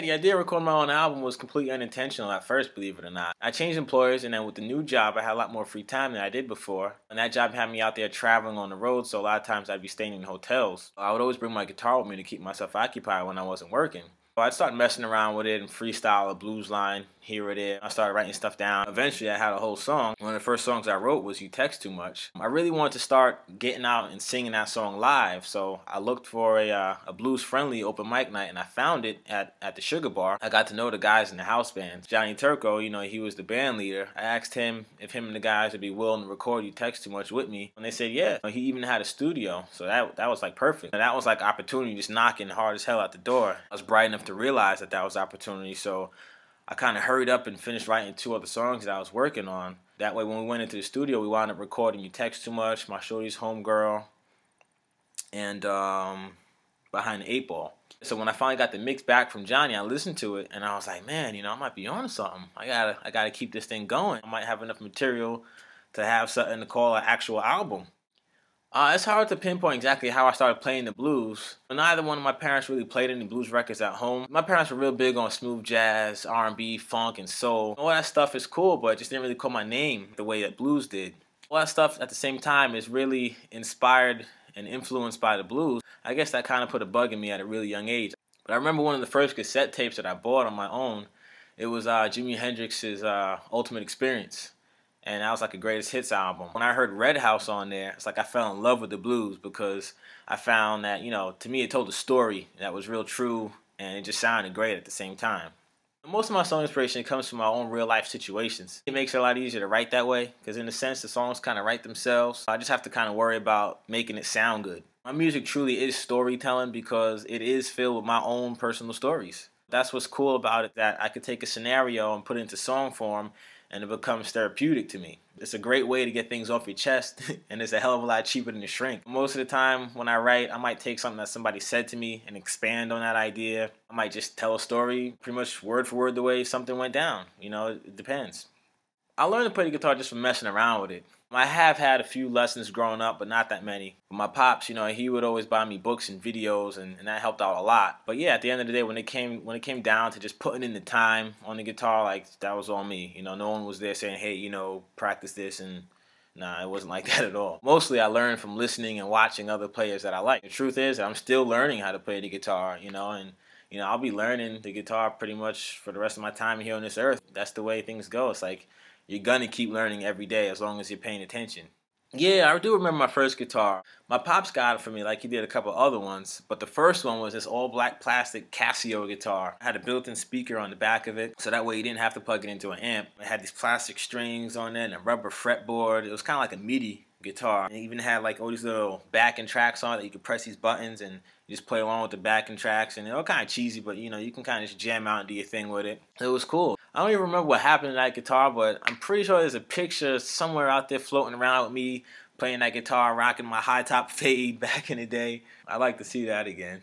the idea of recording my own album was completely unintentional at first, believe it or not. I changed employers, and then with the new job, I had a lot more free time than I did before. And that job had me out there traveling on the road, so a lot of times I'd be staying in hotels. I would always bring my guitar with me to keep myself occupied when I wasn't working. So I'd start messing around with it and freestyle a blues line here or there. I started writing stuff down. Eventually, I had a whole song. One of the first songs I wrote was You Text Too Much. I really wanted to start getting out and singing that song live, so I looked for a blues-friendly open mic night, and I found it at the Sugar Bar. I got to know the guys in the house band. Johnny Turco, you know, he was the band leader. I asked him if him and the guys would be willing to record You Text Too Much with me, and they said yeah. He even had a studio, so that was like perfect. And that was like opportunity just knocking hard as hell at the door. I was bright enough to realize that was opportunity, so I kind of hurried up and finished writing 2 other songs that I was working on. That way, when we went into the studio, we wound up recording You Text Too Much, My Shorty's Homegirl, and Behind the 8 Ball. So when I finally got the mix back from Johnny, I listened to it, and I was like, man, you know, I might be on something. I gotta keep this thing going. I might have enough material to have something to call an actual album. It's hard to pinpoint exactly how I started playing the blues. Neither one of my parents really played any blues records at home. My parents were real big on smooth jazz, R&B, funk, and soul. All that stuff is cool, but it just didn't really call my name the way that blues did. All that stuff at the same time is really inspired and influenced by the blues. I guess that kind of put a bug in me at a really young age. But I remember one of the first cassette tapes that I bought on my own. It was Jimi Hendrix's Ultimate Experience. And that was like a greatest hits album. When I heard Red House on there, it's like I fell in love with the blues because I found that, you know, to me it told a story that was real true and it just sounded great at the same time. Most of my song inspiration comes from my own real life situations. It makes it a lot easier to write that way because in a sense the songs kind of write themselves. I just have to kind of worry about making it sound good. My music truly is storytelling because it is filled with my own personal stories. That's what's cool about it, that I could take a scenario and put it into song form and it becomes therapeutic to me. It's a great way to get things off your chest, and it's a hell of a lot cheaper than a shrink. Most of the time when I write, I might take something that somebody said to me and expand on that idea. I might just tell a story pretty much word for word the way something went down. You know, it depends. I learned to play the guitar just from messing around with it. I have had a few lessons growing up, but not that many. My pops, you know, he would always buy me books and videos, and that helped out a lot. But yeah, at the end of the day, when it came down to just putting in the time on the guitar, like, that was all me. You know, no one was there saying, hey, you know, practice this, and nah, it wasn't like that at all. Mostly I learned from listening and watching other players that I like. The truth is that I'm still learning how to play the guitar, you know, and you know, I'll be learning the guitar pretty much for the rest of my time here on this earth. That's the way things go. It's like you're gonna keep learning every day as long as you're paying attention. Yeah, I do remember my first guitar. My pops got it for me like he did a couple other ones, but the first one was this all-black plastic Casio guitar. It had a built-in speaker on the back of it, so that way you didn't have to plug it into an amp. It had these plastic strings on it and a rubber fretboard. It was kind of like a MIDI guitar. It even had like all these little backing tracks on it that you could press these buttons and you just play along with the backing tracks, and they're all kind of cheesy, but you know, you can kind of just jam out and do your thing with it. It was cool. I don't even remember what happened to that guitar, but I'm pretty sure there's a picture somewhere out there floating around with me playing that guitar, rocking my high top fade back in the day. I'd like to see that again.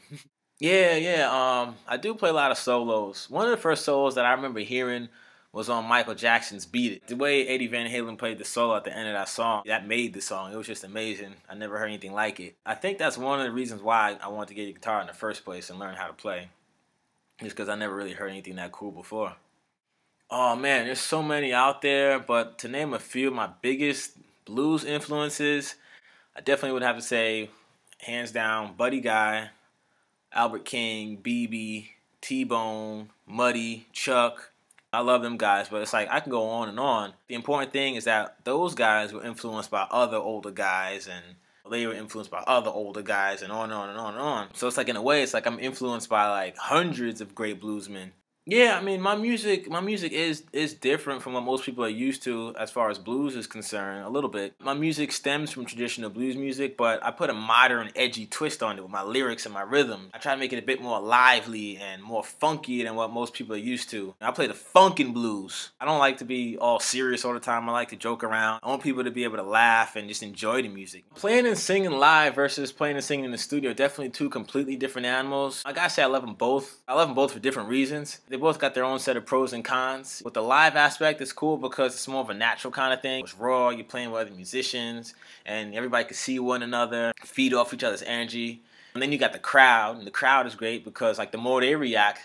Yeah, I do play a lot of solos. One of the first solos that I remember hearing was on Michael Jackson's Beat It. The way Eddie Van Halen played the solo at the end of that song, that made the song. It was just amazing. I never heard anything like it. I think that's one of the reasons why I wanted to get a guitar in the first place and learn how to play. Just because I never really heard anything that cool before. Oh man, there's so many out there, but to name a few of my biggest blues influences, I definitely would have to say, hands down, Buddy Guy, Albert King, BB, T-Bone, Muddy, Chuck. I love them guys, but it's like I can go on and on. The important thing is that those guys were influenced by other older guys, and they were influenced by other older guys, and on and on and on and on. So it's like, in a way, it's like I'm influenced by like hundreds of great bluesmen. Yeah, I mean, my music is different from what most people are used to as far as blues is concerned, a little bit. My music stems from traditional blues music, but I put a modern, edgy twist on it with my lyrics and my rhythm. I try to make it a bit more lively and more funky than what most people are used to. I play the funkin' blues. I don't like to be all serious all the time. I like to joke around. I want people to be able to laugh and just enjoy the music. Playing and singing live versus playing and singing in the studio, definitely two completely different animals. Like I say, I love them both. I love them both for different reasons. They both got their own set of pros and cons. With the live aspect, it's cool because it's more of a natural kind of thing. It's raw, you're playing with other musicians, and everybody can see one another, feed off each other's energy. And then you got the crowd, and the crowd is great because like the more they react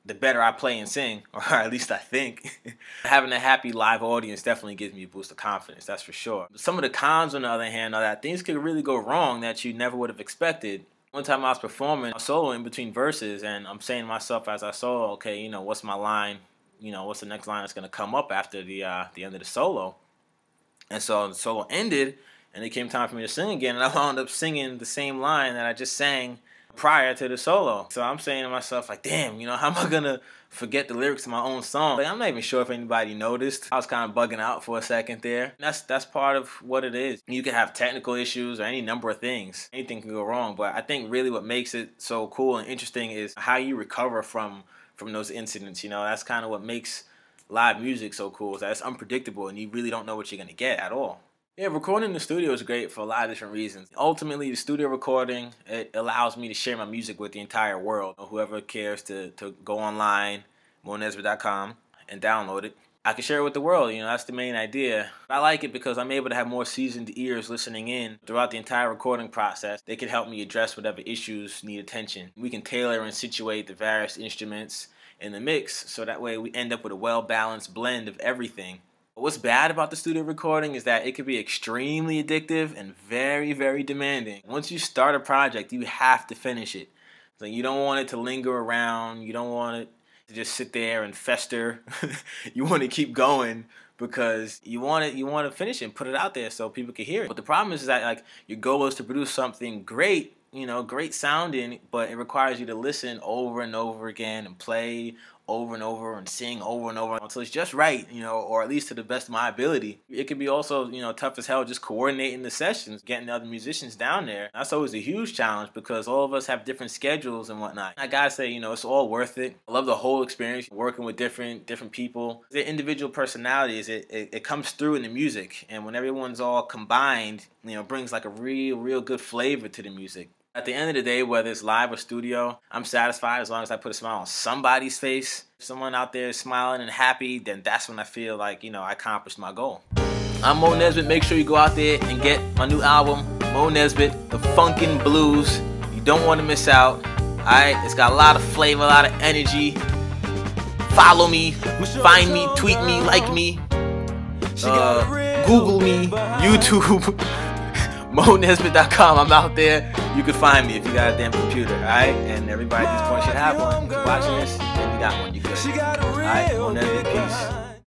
the better I play and sing, or at least I think. Having a happy live audience definitely gives me a boost of confidence, that's for sure. Some of the cons, on the other hand, are that things could really go wrong that you never would have expected. One time I was performing a solo in between verses, and I'm saying to myself as I solo, okay, you know, what's my line? You know, what's the next line that's going to come up after the end of the solo? And so the solo ended, and it came time for me to sing again, and I wound up singing the same line that I just sang prior to the solo. So I'm saying to myself, like, damn, you know, how am I gonna forget the lyrics to my own song? Like, I'm not even sure if anybody noticed. I was kind of bugging out for a second there. That's part of what it is. You can have technical issues or any number of things. Anything can go wrong, but I think really what makes it so cool and interesting is how you recover from those incidents. You know, that's kind of what makes live music so cool, is that it's unpredictable and you really don't know what you're gonna get at all. Yeah, recording in the studio is great for a lot of different reasons. Ultimately, the studio recording, it allows me to share my music with the entire world. Whoever cares to go online, MoeNezbit.com, and download it, I can share it with the world. You know, that's the main idea. I like it because I'm able to have more seasoned ears listening in throughout the entire recording process. They can help me address whatever issues need attention. We can tailor and situate the various instruments in the mix, so that way we end up with a well-balanced blend of everything. What's bad about the studio recording is that it can be extremely addictive and very, very demanding. Once you start a project, you have to finish it. So you don't want it to linger around. You don't want it to just sit there and fester. You want to keep going because you want to finish it and put it out there so people can hear it. But the problem is that, like, your goal is to produce something great, you know, great sounding, but it requires you to listen over and over again and play over and over and sing over and over until it's just right, you know, or at least to the best of my ability. It can be also, you know, tough as hell just coordinating the sessions, getting the other musicians down there. That's always a huge challenge because all of us have different schedules and whatnot. I gotta say, you know, it's all worth it. I love the whole experience, working with different people. Their individual personalities, it comes through in the music, and when everyone's all combined, you know, brings like a real good flavor to the music. At the end of the day, whether it's live or studio, I'm satisfied as long as I put a smile on somebody's face. If someone out there is smiling and happy, then that's when I feel like, you know, I accomplished my goal. I'm Moe Nezbit. Make sure you go out there and get my new album, Moe Nezbit, The Funkin' Blues. You don't want to miss out. Alright, it's got a lot of flavor, a lot of energy. Follow me, find me, tweet me, like me, Google me, YouTube. MoeNezbit.com. I'm out there. You can find me if you got a damn computer, alright? And everybody at this point should have one. If you're watching this, then you got one. You good. Alright, Moe Nezbit, peace.